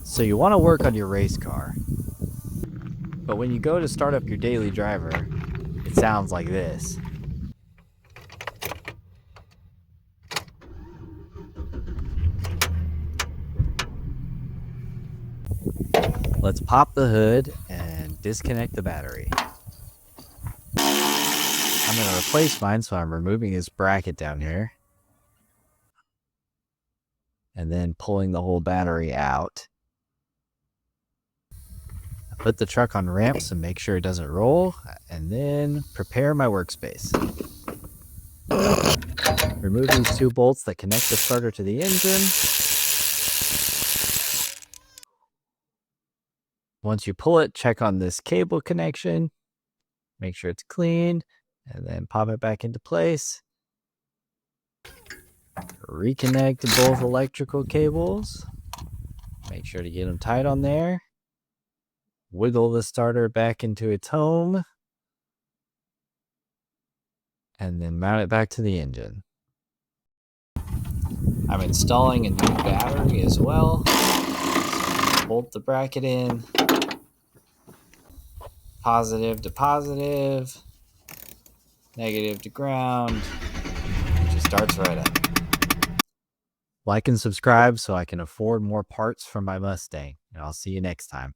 So you want to work on your race car, but when you go to start up your daily driver, it sounds like this. Let's pop the hood and disconnect the battery. I'm going to replace mine, so I'm removing this bracket down here. And then pulling the whole battery out. I put the truck on ramps and make sure it doesn't roll, and then prepare my workspace. Remove these two bolts that connect the starter to the engine. Once you pull it, check on this cable connection. Make sure it's clean, and then pop it back into place. Reconnect both electrical cables. Make sure to get them tight on there. Wiggle the starter back into its home. And then mount it back to the engine. I'm installing a new battery as well. Bolt the bracket in. Positive to positive. Negative to ground. It just starts right up. Like and subscribe so I can afford more parts for my Mustang. And I'll see you next time.